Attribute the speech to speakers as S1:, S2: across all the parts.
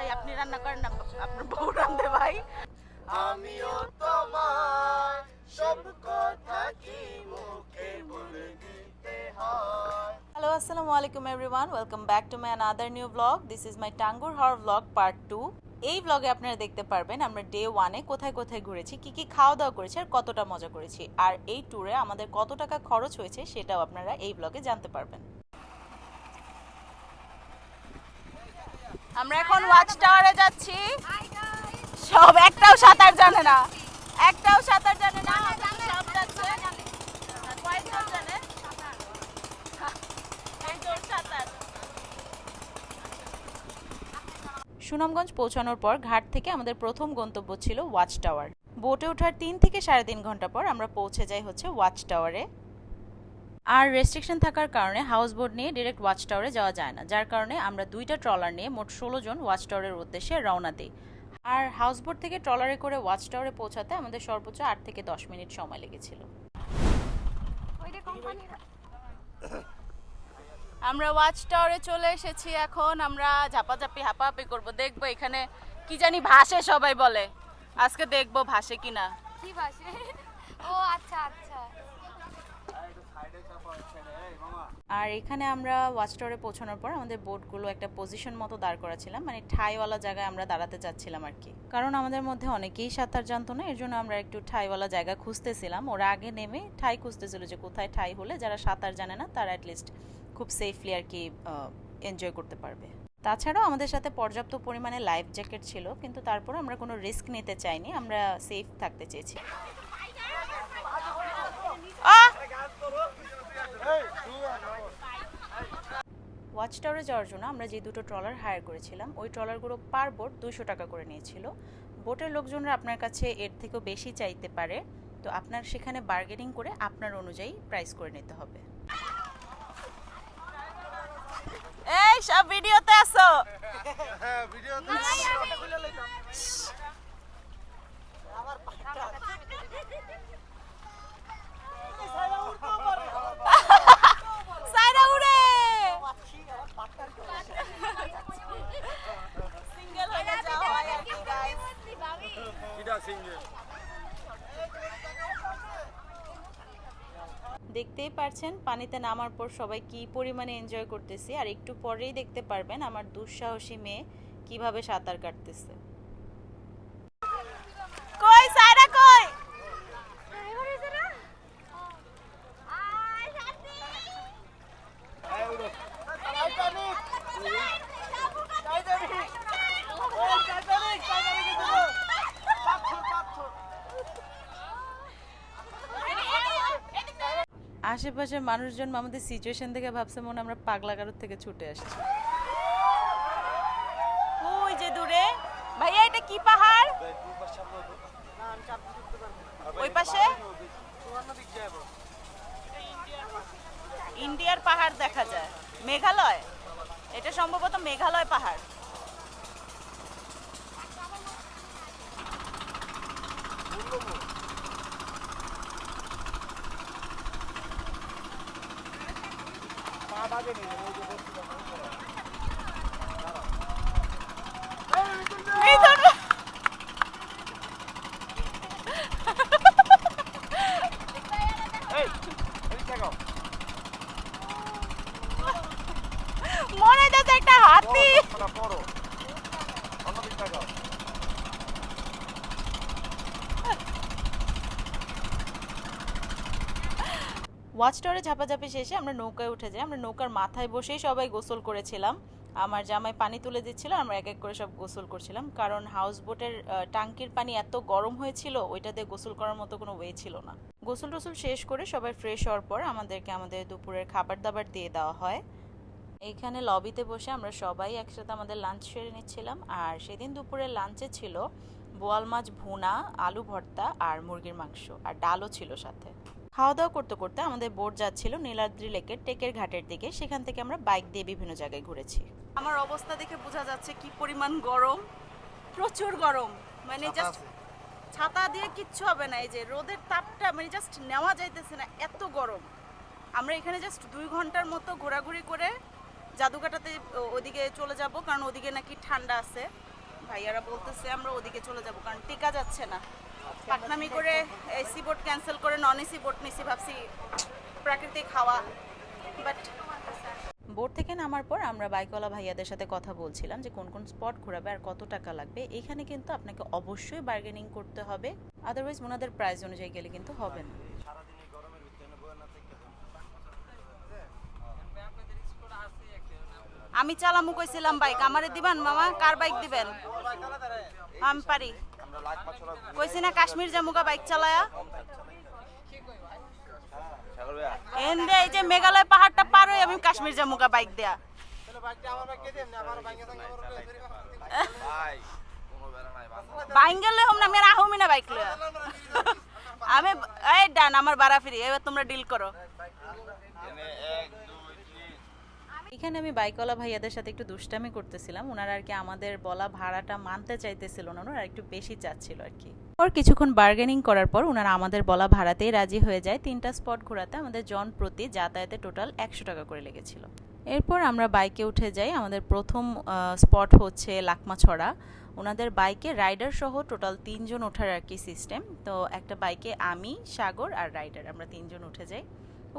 S1: বাসায় আপনি রান্না করেন না, আপনার বউ রান্ধে ভাই?
S2: আমিও তোমায় সব কথা কি মুখে বলে দিতে হয়।
S1: হ্যালো, আসসালামু আলাইকুম everyone, welcome back to my another new blog. This is my Tanguar Haor blog part 2। এই ব্লগে আপনারা দেখতে পারবেন আমরা ডে 1-এ কোথায় কোথায় ঘুরেছি, কি কি খাওয়া দাওয়া করেছি আর কতটা মজা করেছি, আর এই ট্যুরে আমাদের কত টাকা খরচ হয়েছে সেটাও আপনারা এই ব্লগে জানতে পারবেন। আমরা এখন ওয়াচ টাওয়ারে যাচ্ছি। সব একটাও সাঁতার জানে না, একটাও সাঁতার জানে না, সব যাচ্ছে। কয়েকজন জানে? সুনামগঞ্জ পৌঁছানোর পর ঘাট থেকে আমাদের প্রথম গন্তব্য ছিল ওয়াচ টাওয়ার। বোটে ওঠার 3 থেকে 3.5 ঘন্টা পর আমরা পৌঁছে যাই হচ্ছে ওয়াচ টাওয়ারে। আর রেস্ট্রিকশন থাকার কারণে হাউস বোট নিয়ে ডিরেক্ট ওয়াচ টাওয়ারে যাওয়া যায় না, যার কারণে আমরা 2টা ট্রলার নিয়ে মোট 16 জন ওয়াচ টাওয়ারের উদ্দেশ্যে রওনা দিই। আর হাউস বোট থেকে ট্রলারে করে ওয়াচ টাওয়ারে পৌঁছাতে আমাদের সর্বোচ্চ 8 থেকে 10 মিনিট সময় লেগেছিল। আমরা ওয়াচ টাওয়ারে চলে এসেছি। এখন আমরা ঝাপাঝাপি হাঁপাহাপি করব, দেখবো এখানে কি জানি ভাসে, সবাই বলে। আজকে দেখবো ভাসে কিনা।
S3: কি ভাসে? ও আচ্ছা আচ্ছা।
S1: আর এখানে আমরা ওয়াচ টাওয়ারে পৌঁছানোর পর আমাদের বোটগুলো একটা পজিশন মতো দাঁড় করাছিলাম, মানে ঠাইওয়ালা জায়গায় আমরা দাঁড়াতে চাচ্ছিলাম আর কি। কারণ আমাদের মধ্যে অনেকেই সাঁতার জানতো না, এর জন্য আমরা একটু ঠাইওয়ালা জায়গা খুঁজতেছিলাম। ওরা আগে নেমে ঠাই খুঁজতেছিল যে কোথায় ঠাই হলে যারা সাঁতার জানে না তারা অ্যাটলিস্ট খুব সেফলি আর কি এনজয় করতে পারবে। তাছাড়াও আমাদের সাথে পর্যাপ্ত পরিমাণে লাইফ জ্যাকেট ছিল, কিন্তু তারপর আমরা কোনো রিস্ক নিতে চাইনি, আমরা সেফ থাকতে চেয়েছি। ওয়াচ টাওয়ারে যাওয়ার জন্য আমরা যে 2টো ট্রলার হায়ার করেছিলাম, ওই ট্রলারগুলো পার বোট 200 টাকা করে নিয়েছিল। বোটের লোকজনরা আপনার কাছে এর থেকেও বেশি চাইতে পারে, তো আপনার সেখানে বার্গেনিং করে আপনার অনুযায়ী প্রাইস করে নিতে হবে। এই সব ভিডিওতে আসো।
S2: হ্যাঁ ভিডিওতে
S1: সাইরা উড়ে সিঙ্গেল হয়ে যাও আর কি গাইস।
S2: কিডা সিঙ্গেল।
S1: দেখতেই পারছেন পানিতে নামার পর সবাই কি পরিমাণে এনজয় করতেছে, আর একটু পরেই দেখতে পারবেন আমার দুঃসাহসী মেয়ে কিভাবে সাঁতার কাটতেছে। কই সাইরা কই? আশেপাশের মানুষজন আমাদের সিচুয়েশন থেকে ভাবছে মনে আমরা পাগলাগারদ থেকে ছুটে আসছি। ওই যে দূরে ভাইয়া, এটা কি পাহাড়? ওই পাশে ইন্ডিয়ার পাহাড় দেখা যায়, মেঘালয়। এটা সম্ভবত মেঘালয় পাহাড়। মনে যাচ্ছে একটা হাতি। ওয়াচ টাওয়ারে ঝাপাঝাপি শেষে আমরা নৌকায় উঠে যাই। আমরা নৌকার মাথায় বসেই সবাই গোসল করেছিলাম। আমার জামাই পানি তুলে দিচ্ছিল, আমরা এক এক করে সব গোসল করছিলাম, কারণ হাউস বোটের টাঙ্কির পানি এত গরম হয়েছিল, ওইটাতে গোসল করার মতো কোনো ওয়ে ছিল না। গোসল টোসল শেষ করে সবাই ফ্রেশ হওয়ার পর আমাদেরকে আমাদের দুপুরের খাবার দাবার দিয়ে দেওয়া হয়। এইখানে লবিতে বসে আমরা সবাই একসাথে আমাদের লাঞ্চ সেরে নিচ্ছিলাম। আর সেদিন দুপুরের লাঞ্চে ছিল বোয়াল মাছ ভুনা, আলু ভর্তা আর মুরগির মাংস, আর ডালও ছিল সাথে। খাওয়া দাওয়া করতে করতে আমাদের বোট যাচ্ছিল নীলাদ্রি লেকের টেকের ঘাটের দিকে। সেখান থেকে আমরা বাইক দিয়ে বিভিন্ন জায়গায় ঘুরেছি। আমার অবস্থা দেখে বোঝা যাচ্ছে কি পরিমাণ গরম, প্রচুর গরম, মানে জাস্ট ছাতা দিয়ে কিচ্ছু হবে না। এই যে রোদের তাপটা মানে জাস্ট নেওয়া যাইতেছে না, এত গরম। আমরা এখানে জাস্ট 2 ঘন্টার মতো ঘোরাঘুরি করে জাদুঘাটাতে ওদিকে চলে যাব, কারণ ওদিকে নাকি ঠান্ডা আছে। ভাইয়ারা বলতেছে আমরা ওদিকে চলে যাব কারণ টিকা যাচ্ছে না। পাকনামি করে এসি বোট ক্যান্সেল করে নন এসি বোট নিছি, ভাবছি প্রাকৃতিক হাওয়া। বাট বোট থেকে নামার পর আমরা বাইকওয়ালা ভাইয়াদের সাথে কথা বলছিলাম যে কোন কোন স্পট ঘোরাবে আর কত টাকা লাগবে। এখানে কিন্তু আপনাকে অবশ্যই বার্গেনিং করতে হবে, আদারওয়াইজ ওনাদের প্রাইস অনুযায়ী গেলে কিন্তু হবে না। আমি চালামু কইছিলাম বাইক, আমারে দিবেন মামা? কার বাইক দিবেন? আমি পারি কইছি না কাশ্মীর জামুকা বাইক চালায়া। এন্ডে এই যে মেঘালয় পাহাড়টা পার হয়ে আমি কাশ্মীর জামুকা বাইক দেয়া। বাইক গেলে হোম না মেরা আহমি না বাইক লয়া। আমি এই ডান আমার বাড়া ফ্রি, এবার তোমরা ডিল করো। এখানে আমি বাইকওয়ালা ভাইয়াদের সাথে একটু দুষ্টামি করতেছিলাম, ওনারা আর কি আমাদের বলা ভাড়াটা মানতে চাইতেছিল না, ওনারা একটু বেশি চাচ্ছিল আর কি। পর কিছুক্ষণ বার্গেনিং করার পর ওনারা আমাদের বলা ভাড়াতেই রাজি হয়ে যায়। 3টা স্পট ঘোরাতে আমাদের জন প্রতি যাতায়াতে টোটাল 100 টাকা করে লেগেছিল। এরপর আমরা বাইকে উঠে যাই। আমাদের প্রথম স্পট হচ্ছে লাকমাছড়া। ওনাদের বাইকে রাইডার সহ টোটাল 3 জন ওঠার আর কি সিস্টেম। তো একটা বাইকে আমি, সাগর আর রাইডার, আমরা 3 জন উঠে যাই।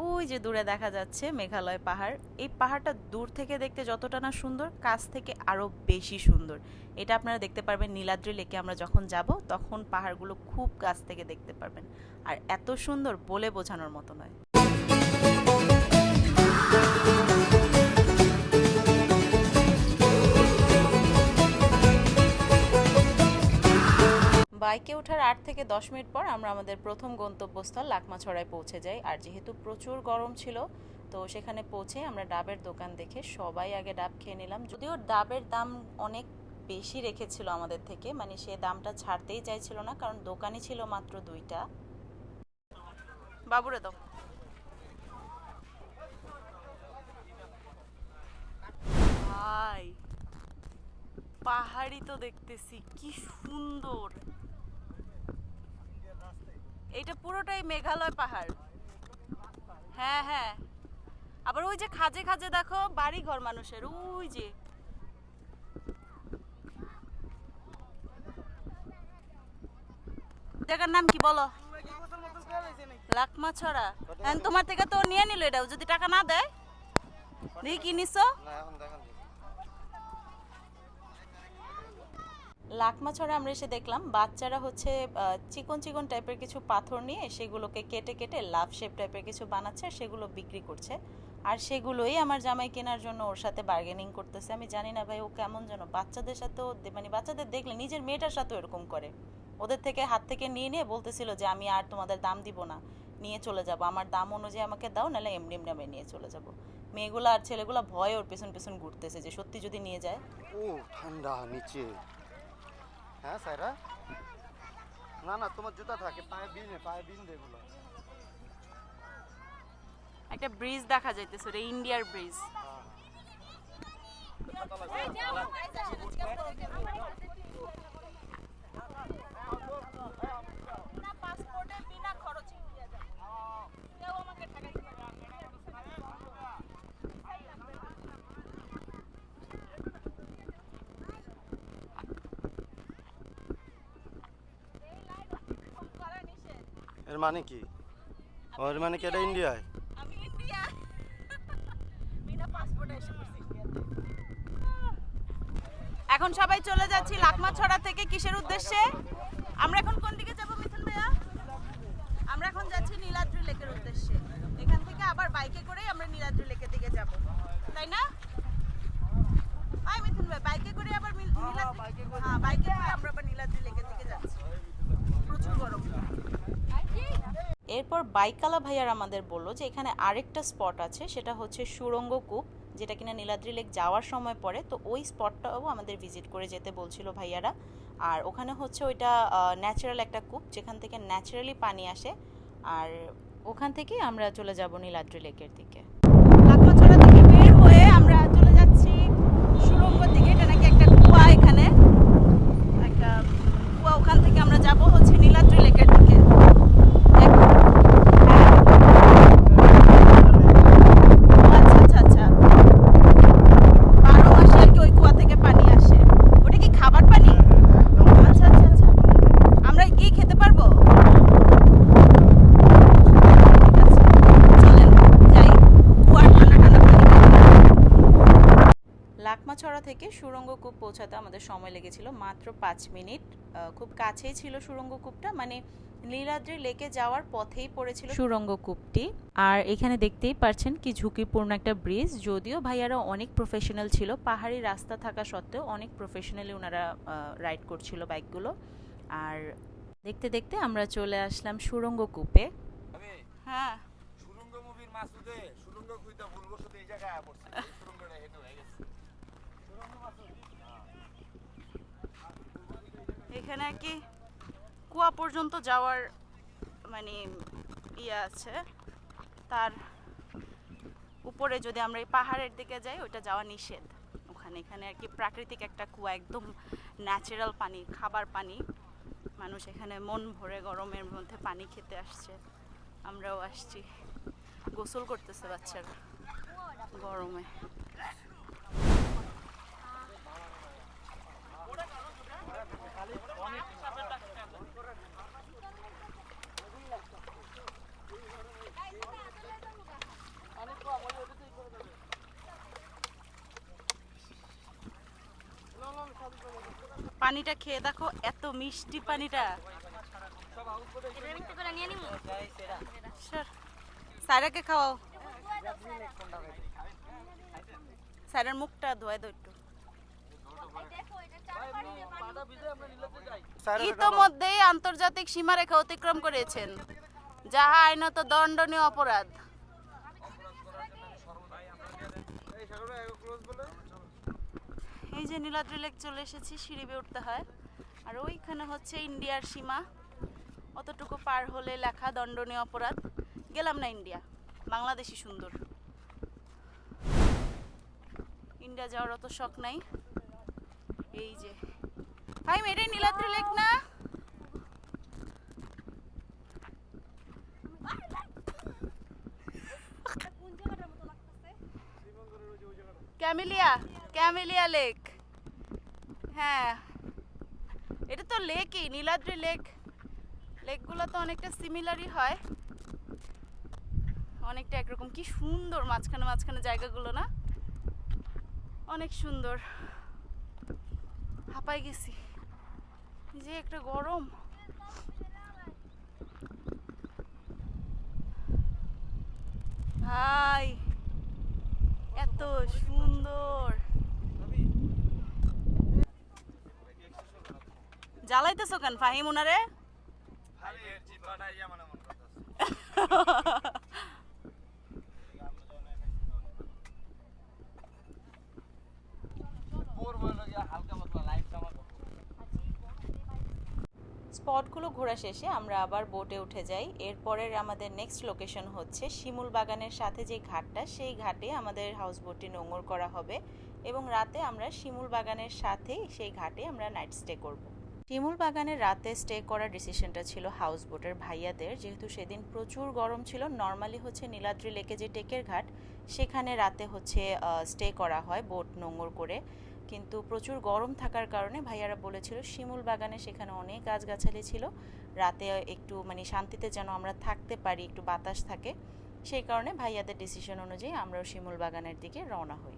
S1: ওই যে দূরে দেখা যাচ্ছে মেঘালয় পাহাড়। এই পাহাড়টা দূর থেকে দেখতে যতটা না সুন্দর, কাছ থেকে আরও বেশি সুন্দর। এটা আপনারা দেখতে পারবেন নীলাদ্রি লেকে আমরা যখন যাব তখন পাহাড়গুলো খুব কাছ থেকে দেখতে পারবেন। আর এত সুন্দর বলে বোঝানোর মতো নয়। বাইকে ওঠার 8 থেকে 10 মিনিট পর আমরা আমাদের প্রথম গন্তব্যস্থল লাকমাছড়ায় পৌঁছে যাই। আর যেহেতু প্রচুর গরম ছিল তো সেখানে পৌঁছে আমরা ডাবের দোকান দেখে সবাই আগে ডাব খেয়ে নিলাম। যদিও ডাবের দাম অনেক বেশি রেখেছিল আমাদের থেকে, মানে সে দামটা ছাড়তেই চাইছিল না, কারণ দোকানই ছিল মাত্র 2টা। বাবুরে দাও। ভাই পাহাড়ি তো দেখতেছি কি সুন্দর। এটা পুরোটাই মেঘালয় পাহাড়। হ্যাঁ হ্যাঁ, আবার ওই যে খাজে খাজে দেখো বাড়ি ঘর মানুষের, ওই যে জায়গার নাম কি বলো? লাকমাছড়া। তোমার থেকে তো নিয়ে নিল এটাও, যদি টাকা না দেয়। দেখি কি নিছো? লাকমাছড়া আমরা এসে দেখলাম বাচ্চারা হচ্ছে চিকন চিকন টাইপের কিছু পাথর নিয়ে সেগুলোকে কেটে কেটে লাভ শেপ টাইপের কিছু বানাচ্ছে, সেগুলো বিক্রি করছে। আর সেগুলোই আমার জামাই কেনার জন্য ওর সাথে বার্গেনিং করতেছে। আমি জানি না ভাই ও কেমন যেন বাচ্চাদের সাথেও, মানে বাচ্চাদের দেখলে নিজের মেয়েটার সাথেও এরকম করে। ওদের থেকে হাত থেকে নিয়ে নিয়ে বলতেছিল যে আমি আর তোমাদের দাম দিব না, নিয়ে চলে যাব, আমার দাম অনুযায়ী আমাকে দাও, নাহলে এমনি এমনি আমি নিয়ে চলে যাব। মেয়েগুলো আর ছেলেগুলো ভয়ে ওর পেছন পেছন ঘুরতেছে যে সত্যি যদি নিয়ে যায়।
S2: ও ঠান্ডা নিচে। হ্যাঁ সাইরা, না না তোমার জুতা থাকে, পায়ে বিন দে বলো।
S1: একটা ব্রিজ দেখা যাইতেছে, রে ইন্ডিয়ার ব্রিজ।
S2: এর মানে কি? ওর মানে কি এটা ইন্ডিয়ায়?
S1: আমি ইন্ডিয়া বিনা পাসপোর্টে এসে পড়ছি ইন্ডিয়াতে। এখন সবাই চলে যাচ্ছি লাকমাছড়া থেকে। কিসের উদ্দেশ্যে? আমরা এখন কোন দিকে যাব মিথুন ভাইয়া? আমরা এখন যাচ্ছি নীলাদ্রি লেকের উদ্দেশ্যে। এখান থেকে আবার বাইকে করেই আমরা নীলাদ্রি লেকের দিকে যাব, তাই না? আই মিথুন ভাই, বাইকে করে আবার নীলাদ্রি, হ্যাঁ বাইকে করে আমরা আবার নীলাদ্রি লেকের দিকে যাচ্ছি। প্রচুর গরম। এরপর বাইকালা ভাইয়ার আমাদের বলল যে এখানে আরেকটা স্পট আছে, সেটা হচ্ছে সুরঙ্গ কূপ, যেটা কিনা নীলাদ্রি লেক যাওয়ার সময় পড়ে। তো ওই স্পটটাও আমাদের ভিজিট করে যেতে বলছিল ভাইয়ারা। আর ওখানে হচ্ছে ওইটা ন্যাচারাল একটা কূপ, যেখান থেকে ন্যাচারালি পানি আসে। আর ওখান থেকেই আমরা চলে যাব নীলাদ্রি লেকের দিকে। লাকমাছড়া থেকে বের হয়ে আমরা চলে যাচ্ছি সুরঙ্গর দিকে। এটা নাকি একটা কুয়া, এখানে একটা কুয়া, ওখান থেকে আমরা যাব হচ্ছে নীলাদ্রি লেকের দিকে। আচ্ছা আচ্ছা, 12 মাসে আর কি ওই কুয়া থেকে পানি আসে। ওটা কি খাবার পানি? লাকমাছড়া থেকে সুরঙ্গকূপ পৌঁছাতে আমাদের সময় লেগেছিল মাত্র 5 মিনিট। খুব কাছেই ছিল সুরঙ্গকূপটা, মানে নীলাদ্রি লেকে যাওয়ার পথেই পড়েছিল সুরঙ্গকূপটি। আর এখানে দেখতেই পাচ্ছেন কি ঝুঁকিপূর্ণ একটা ব্রিজ, যদিও ভাইয়ারা অনেক প্রফেশনাল ছিল, পাহাড়ি রাস্তা থাকা সত্ত্বেও অনেক প্রফেশনালি ওনারা রাইড করছিল বাইকগুলো। আর দেখতে দেখতে আমরা চলে আসলাম সুরঙ্গকূপে। হ্যাঁ,
S4: সুরঙ্গ মুভির মাসুদে সুরঙ্গ কইতা ভুলবশত এই জায়গায় আয়া পড়ছে, এই সুরঙ্গটা হেঁটে হয়ে গেছে। সুরঙ্গ মাসুদ
S1: এখানে আর কি কুয়া পর্যন্ত যাওয়ার মানে ইয়ে আছে, তার উপরে যদি আমরা এই পাহাড়ের দিকে যাই ওইটা যাওয়া নিষেধ ওখানে। এখানে আর কি প্রাকৃতিক একটা কুয়া, একদম ন্যাচারাল পানি, খাবার পানি। মানুষ এখানে মন ভরে গরমের মধ্যে পানি খেতে আসছে, আমরাও আসছি। গোসল করতেছে বাচ্চারা গরমে। পানিটা খেয়ে দেখো, এত মিষ্টি পানিটা। সাইরাকে খাওয়াও, সাইরার মুখটা ধোয়া দাও একটু। ইতোমধ্যেই আন্তর্জাতিক সীমারেখা অতিক্রম করেছেন, যাহা আইনত দণ্ডনীয় অপরাধ। এই যে নীলাদ্রি লেক চলে এসেছি, সিঁড়ি বেয়ে উঠতে হয়। আর ওইখানে হচ্ছে ইন্ডিয়ার সীমা, অতটুকু পার হলে লেখা দণ্ডনীয় অপরাধ। গেলাম না ইন্ডিয়া, বাংলাদেশই সুন্দর। ইন্ডিয়া যাওয়ার অত শখ নাই। এই যে ভাই, এটাই নীলাদ্রি লেক না? Camellia lake. হ্যাঁ, এটা তো লেকই, নীলাদ্রি লেক। লেকগুলো তো অনেকটা সিমিলারই হয়, অনেকটা একরকম। কি সুন্দর মাঝখানে মাঝখানে জায়গাগুলো না, অনেক সুন্দর। হাঁপাই গেছি, যে একটা গরম। ভাই এত সুন্দর। জ্বালাইতেছো কেন ফাহিম ওনারে? স্পটগুলো ঘোরা শেষে আমরা আবার বোটে উঠে যাই। এরপরের আমাদের নেক্সট লোকেশন হচ্ছে শিমুল বাগানের সাথে যে ঘাটটা, সেই ঘাটে আমাদের হাউস বোটটি নোঙর করা হবে এবং রাতে আমরা শিমুল বাগানের সাথে সেই ঘাটে আমরা নাইট স্টে করব। শিমুল বাগানের রাতে স্টে করার ডিসিশনটা ছিল হাউস বোটের ভাইয়াদের, যেহেতু সেদিন প্রচুর গরম ছিল। নর্মালি হচ্ছে নীলাদ্রি লেকে যে টেকের ঘাট, সেখানে রাতে হচ্ছে স্টে করা হয় বোট নোঙর করে, কিন্তু প্রচুর গরম থাকার কারণে ভাইয়ারা বলেছিল শিমুল বাগানে, সেখানে অনেক গাছগাছালি ছিল, রাতে একটু মানে শান্তিতে যেন আমরা থাকতে পারি, একটু বাতাস থাকে। সেই কারণে ভাইয়াদের ডিসিশন অনুযায়ী আমরাও শিমুল বাগানের দিকে রওনা হই।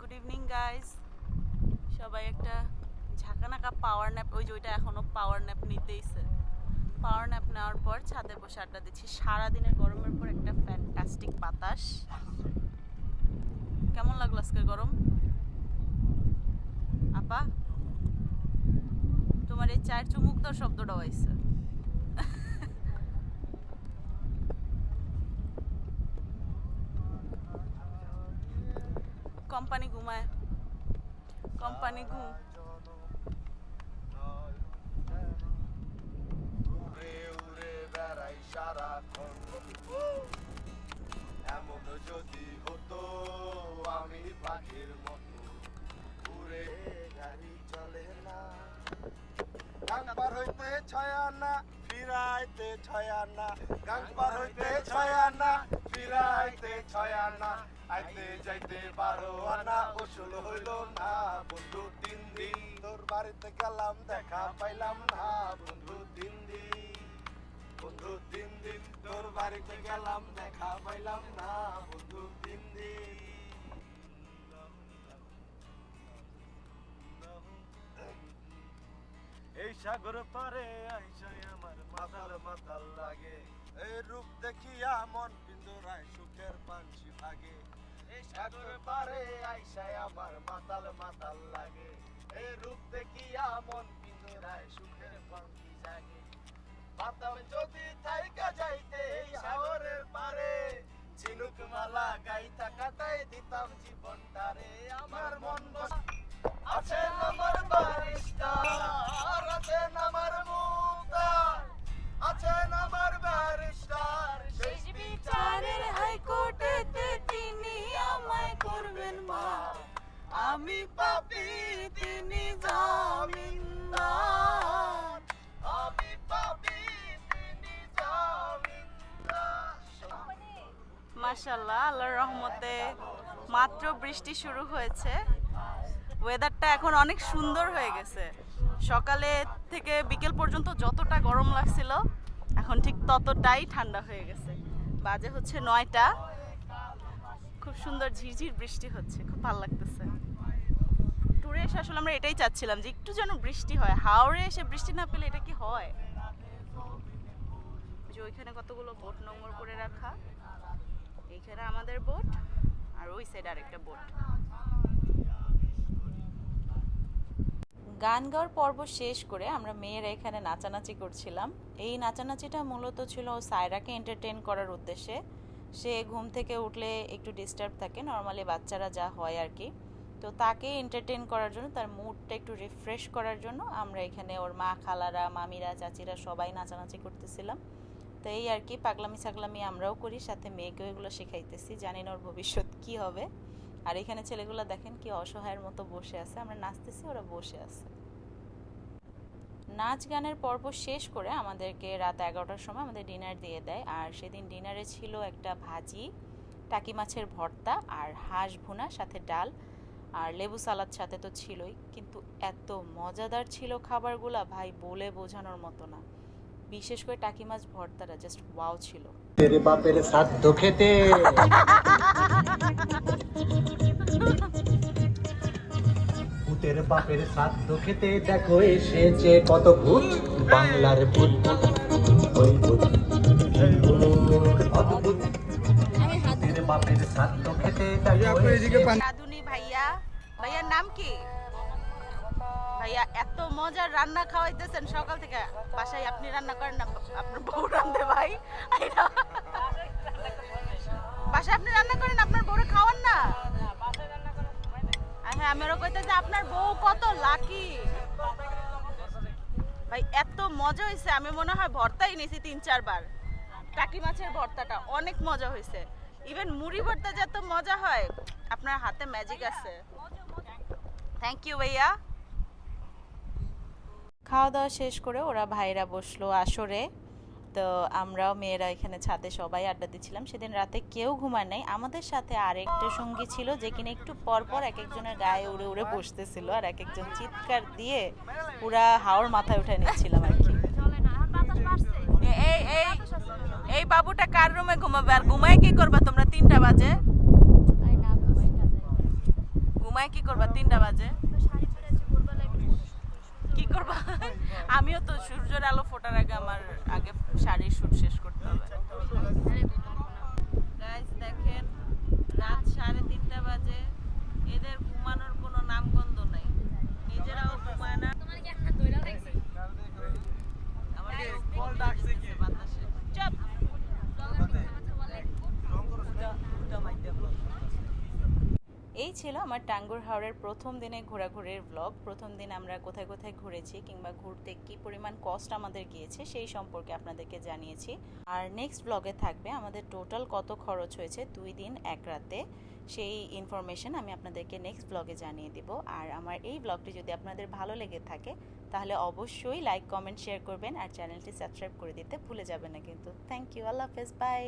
S1: গুড ইভিনিং গাইজ, সবাই একটা ঝাঁকানাকা পাওয়ার ন্যাপ, ওই যে ওইটা এখনো পাওয়ার ন্যাপ নিতেইছে। পাওয়ার ন্যাপ নেওয়ার পর ছাদে বসে আড্ডা দিচ্ছি। সারাদিনের গরমের পর একটা ফ্যান্টাস্টিক বাতাস। কেমন লাগলো আজকের গরম আপা? তোমার এই চায়ের চুমুক দেওয়ার শব্দটাও আইছে। কোম্পানি ঘুমায়, কোম্পানি ঘুম।
S4: এমন যদি হতো আমি পাখির মতো উড়ে, গাড়ি চলে না, গান পার হইতে ছয় আনা ফিরাইতে ছয় আনা, গান পার হইতে ছয় আনা ফিরাইতে ছয় আনা, আইতে যাইতে 12 আনা, ওসুল হইল না বন্ধু 3 দিন। তোর বাড়িতে গেলাম দেখা পাইলাম না বন্ধু 3 দিন বন্ধু 3 দিন তোর বাড়িতে গেলাম দেখা পাইলাম না বন্ধু 3 দিন এই সাগর পারে আইসাই আমার মাতাল মাতাল লাগে এই রূপ দেখিয়া মন পিন্দরায় সুখের পাঞ্ছি ভাগে এই সাগর পারে আইসাই আমার মাতাল মাতাল লাগে এই রূপ দেখিয়া মন পিন্দরায় সুখের পাঞ্ছি জাগে পাতাম যদি থাইকা যাইতে এই সাগরের পারে ঝিনুক মালা গাইতা কাটাই দিতাম জীবনটারে আমার মন আছে আমার বারিস্টার আছে আমার মুক্তার আছে আমার বারিস্টার
S1: শেষ বিচারের হাইকোর্টেতে তিনি আমায় করবেন মা
S4: আমি পাপী তিনি জামিনদার আমি পাপী তিনি জামিনদার
S1: মাশাআল্লাহ, আল্লাহর রহমতে মাত্র বৃষ্টি শুরু হয়েছে। ওয়েদারটা এখন অনেক সুন্দর হয়ে গেছে। সকালে থেকে বিকেল পর্যন্ত যতটা গরম লাগছিল এখন ঠিক ততটাই ঠান্ডা হয়ে গেছে। বাজে হচ্ছে 9টা। খুব সুন্দর ঝিরঝির বৃষ্টি হচ্ছে, খুব ভালো লাগতেছে। ট্যুরে এসে আসলে আমরা এটাই চাচ্ছিলাম যে একটু যেন বৃষ্টি হয়। হাওড়ে এসে বৃষ্টি না পেলে এটা কি হয়? যে ওইখানে কতগুলো বোট নোংর করে রাখা, এইখানে আমাদের বোট আর ওই সাইড আরেকটা বোট। গান গাওয়ার পর্ব শেষ করে আমরা মেয়েরা এখানে নাচানাচি করছিলাম। এই নাচানাচিটা মূলত ছিল সায়রাকে এন্টারটেইন করার উদ্দেশ্যে। সে ঘুম থেকে উঠলে একটু ডিস্টার্ব থাকে, নর্মালি বাচ্চারা যা হয় আর কি। তো তাকে এন্টারটেইন করার জন্য, তার মুডটা একটু রিফ্রেশ করার জন্য আমরা এখানে ওর মা, খালারা, মামিরা, চাচিরা সবাই নাচানাচি করতেছিলাম। তো এই আর কি, পাগলামি ছাগলামি আমরাও করি, সাথে মেয়েকেও এগুলো শেখাইতেছি। জানি না ওর ভবিষ্যৎ কী হবে। আর এখানে ছেলেগুলো দেখেন কি অসহায়ের মতো বসে আছে, আমরা নাচতেছি ওরা বসে আছে। নাচ গানের পর্ব শেষ করে আমাদেরকে রাত 11টার সময় আমাদের ডিনার দিয়ে দেয়। আর সেদিন ডিনারে ছিল একটা ভাজি, টাকি মাছের ভর্তা আর হাঁস ভুনা, সাথে ডাল আর লেবু সালাদ সাথে তো ছিলই। কিন্তু এত মজাদার ছিল খাবারগুলা, ভাই বলে বোঝানোর মতো না। বিশেষ করে টাকি মাছ ভর্তাটা জাস্ট ওয়াও ছিল।
S2: তেরে বাপের সাধ্য খেতে ভূতের বাপের সাধ্য খেতে দেখো এসেছে কত ভূত, বাংলার ভূত ওই ভূত অদ্ভুত। ভূতের বাপের সাধ্য খেতে দেখো
S1: রাধুনি ভাইয়া, ভাইয়ার নাম কি? ভাইয়া এত মজার রান্না খাওয়াইতেছেন সকাল থেকে। বাসায় আপনি রান্না করেন না, আপনার বউ রান্ধে ভাই? বাসায় আপনি রান্না করেন, আপনার বউরে খাওয়ান না? হ্যাঁ, আমি ওরা কইতে যে আপনার বউ কত লাকি। ভাই এত মজা হয়েছে, আমি মনে হয় ভর্তাই নিয়েছি 3-4 বার। টাকি মাছের ভর্তাটা অনেক মজা হয়েছে। ইভেন মুড়ি ভর্তা যত মজা হয়, আপনার হাতে ম্যাজিক আছে। থ্যাংক ইউ ভাইয়া। খাওয়া দাওয়া শেষ করে ওরা ভাইরা বসলো আসরে। তো আমরাও মেয়েরা এখানে ছাদে সবাই আড্ডা দিচ্ছিলাম। সেদিন রাতে কেউ ঘুমায় নাই। আমাদের সাথে আরেকটা সঙ্গী ছিল যে কিনা একটু পর পর এক একজনের গায়ে উড়ে উড়ে বসতেছিল, আর এক একজন চিৎকার দিয়ে পুরা হাওর মাথায় উঠে নিচ্ছিলাম আর কি। এই বাবুটা কার রুমে ঘুমাবে? আর ঘুমায় কি করবা তোমরা? 3টা বাজে ঘুমায় কি করবা? 3টা বাজে কি করবা? আমিও তো সূর্যের আলো ফোটার আগে আমার আগে শাড়ির শুট শেষ করতে হবে। গাইস দেখেন, রাত 3:30 বাজে, এদের ঘুমানোর কোনো নামগন্ধ নাই, নিজেরাও ঘুমায় না। আমার বল ডাকছে কি বাতাসে? চুপ। এই ছিল আমার টাঙ্গুর হাওরের প্রথম দিনে ঘোরাঘুরির ব্লগ। প্রথম দিন আমরা কোথায় কোথায় ঘুরেছি কিংবা ঘুরতে কি পরিমাণ কস্ট আমাদের গিয়েছে সেই সম্পর্কে আপনাদেরকে জানিয়েছি। আর নেক্সট ব্লগে থাকবে আমাদের টোটাল কত খরচ হয়েছে 2 দিন 1 রাতে, সেই ইনফরমেশন আমি আপনাদেরকে নেক্সট ব্লগে জানিয়ে দিব। আর আমার এই ব্লগটি যদি আপনাদের ভালো লেগে থাকে তাহলে অবশ্যই লাইক, কমেন্ট, শেয়ার করবেন আর চ্যানেলটি সাবস্ক্রাইব করে দিতে ভুলে যাবেন না কিন্তু। থ্যাংক ইউ, আল্লাহ হাফেজ, বাই।